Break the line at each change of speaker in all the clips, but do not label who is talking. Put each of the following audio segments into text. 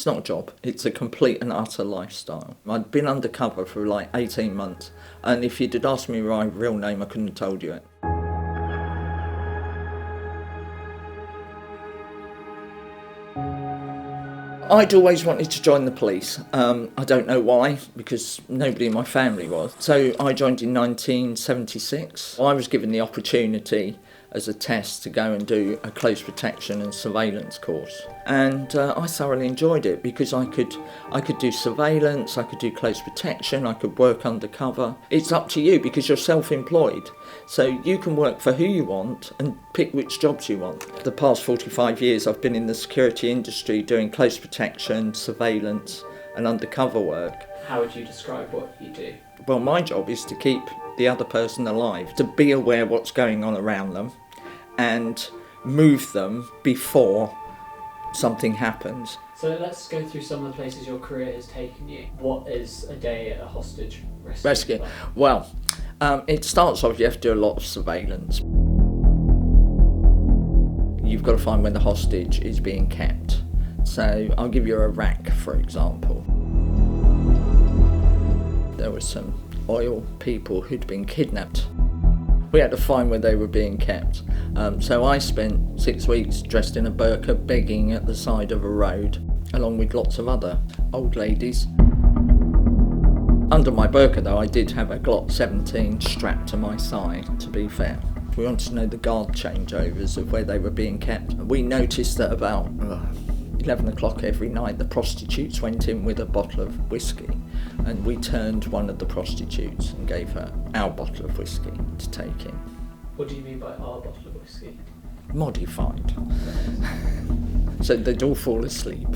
It's not a job, it's a complete and utter lifestyle. I'd been undercover for like 18 months, and if you'd asked me my real name, I couldn't have told you it. I'd always wanted to join the police. I don't know why, because nobody in my family was. So I joined in 1976. I was given the opportunity as a test to go and do a close protection and surveillance course. And I thoroughly enjoyed it because I could do surveillance, I could do close protection, I could work undercover. It's up to you because you're self-employed. So you can work for who you want and pick which jobs you want. The past 45 years I've been in the security industry doing close protection, surveillance and undercover work.
How would you describe what you do?
Well, my job is to keep the other person alive, to be aware what's going on around them and move them before something happens.
So let's go through some of the places your career has taken you. What is a day at a hostage rescue?
Well, it starts off, you have to do a lot of surveillance. You've got to find when the hostage is being kept. So I'll give you Iraq, for example. There were some oil people who'd been kidnapped. We had to find where they were being kept. So I spent 6 weeks dressed in a burka begging at the side of a road, along with lots of other old ladies. Under my burka though, I did have a Glock 17 strapped to my thigh, to be fair. We wanted to know the guard changeovers of where they were being kept. We noticed that about 11 o'clock every night the prostitutes went in with a bottle of whiskey, and we turned one of the prostitutes and gave her our bottle of whiskey to take in.
What do you mean by our bottle of whiskey?
Modified. So they'd all fall asleep.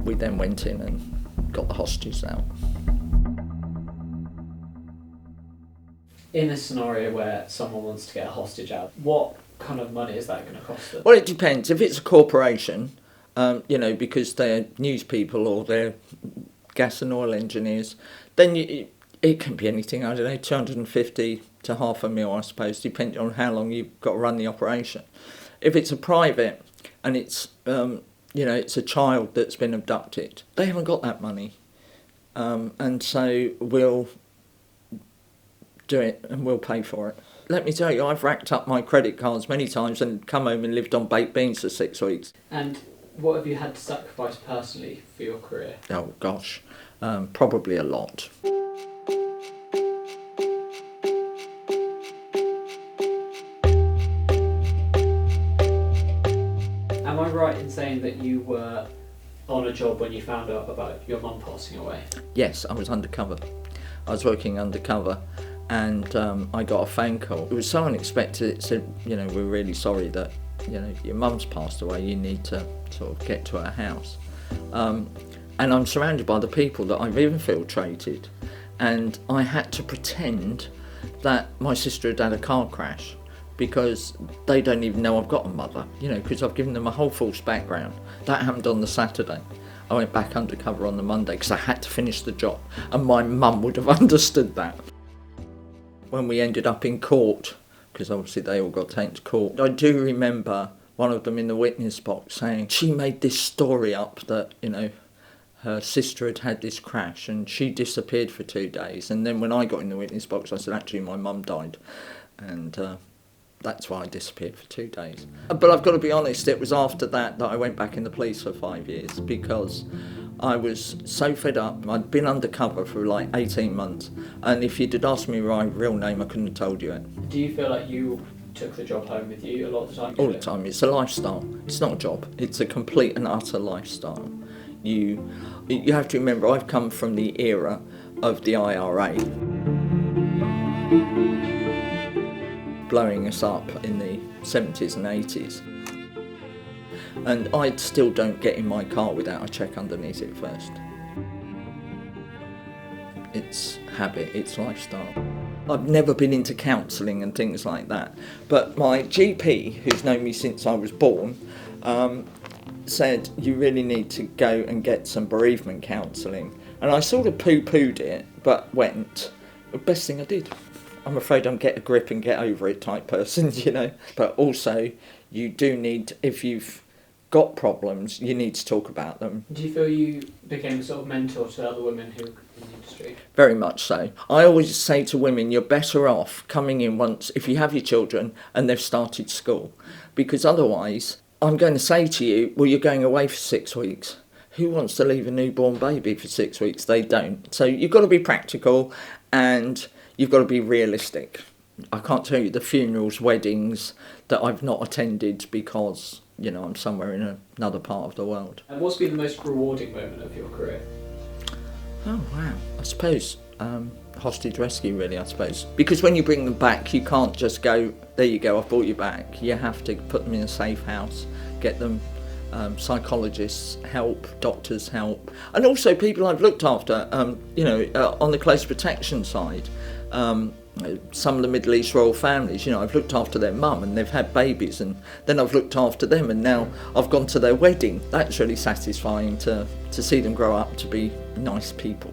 We then went in and got the hostages out.
In a scenario where someone wants to get a hostage out, what kind of money is that going to cost them?
Well, it depends. If it's a corporation, because they're news people or they're gas and oil engineers, then it can be anything, I don't know, 250 to $500,000, I suppose, depending on how long you've got to run the operation. If it's a private and it's, it's a child that's been abducted, they haven't got that money. And so we'll do it and we'll pay for it. Let me tell you, I've racked up my credit cards many times and come home and lived on baked beans for 6 weeks.
And what have you had to sacrifice personally for your career?
Oh gosh, probably a lot.
Am I right in saying that you were on a job when you found out about your mum passing away?
Yes, I was undercover. I was working undercover and I got a phone call. It was so unexpected. It said, we're really sorry that, your mum's passed away. You need to sort of get to her house. And I'm surrounded by the people that I've infiltrated. And I had to pretend that my sister had had a car crash because they don't even know I've got a mother, because I've given them a whole false background. That happened on the Saturday. I went back undercover on the Monday because I had to finish the job, and my mum would have understood that. When we ended up in court, because obviously they all got taken to court, I do remember one of them in the witness box saying she made this story up that, her sister had had this crash and she disappeared for 2 days. And then when I got in the witness box, I said, actually, my mum died. And that's why I disappeared for 2 days. But I've got to be honest, it was after that I went back in the police for 5 years because I was so fed up. I'd been undercover for like 18 months. And if you'd asked me my real name, I couldn't have told you it.
Do you feel like you took the job home with you a lot of the time?
All the time. It's a lifestyle. It's not a job. It's a complete and utter lifestyle. You have to remember, I've come from the era of the IRA. Blowing us up in the 70s and 80s. And I still don't get in my car without a check underneath it first. It's habit, it's lifestyle. I've never been into counselling and things like that, but my GP, who's known me since I was born, said you really need to go and get some bereavement counselling. And I sort of poo-pooed it, but went. The best thing I did. I'm afraid I'm get a grip and get over it type person, But also, you do need, if you've got problems, you need to talk about them.
Do you feel you became a sort of mentor to other women who in the industry?
Very much so. I always say to women, you're better off coming in once if you have your children and they've started school, because otherwise I'm going to say to you, well, you're going away for 6 weeks. Who wants to leave a newborn baby for 6 weeks? They don't. So you've got to be practical and you've got to be realistic. I can't tell you the funerals, weddings that I've not attended because, you know, I'm somewhere in another part of the world.
And what's been the most rewarding moment of your career?
Oh, wow. I suppose hostage rescue, really, I suppose. Because when you bring them back, you can't just go, there you go, I've brought you back. You have to put them in a safe house, get them psychologists help, doctors help, and also people I've looked after, you know, on the close protection side. Some of the Middle East royal families, you know, I've looked after their mum and they've had babies, and then I've looked after them and now I've gone to their wedding. That's really satisfying to see them grow up to be nice people.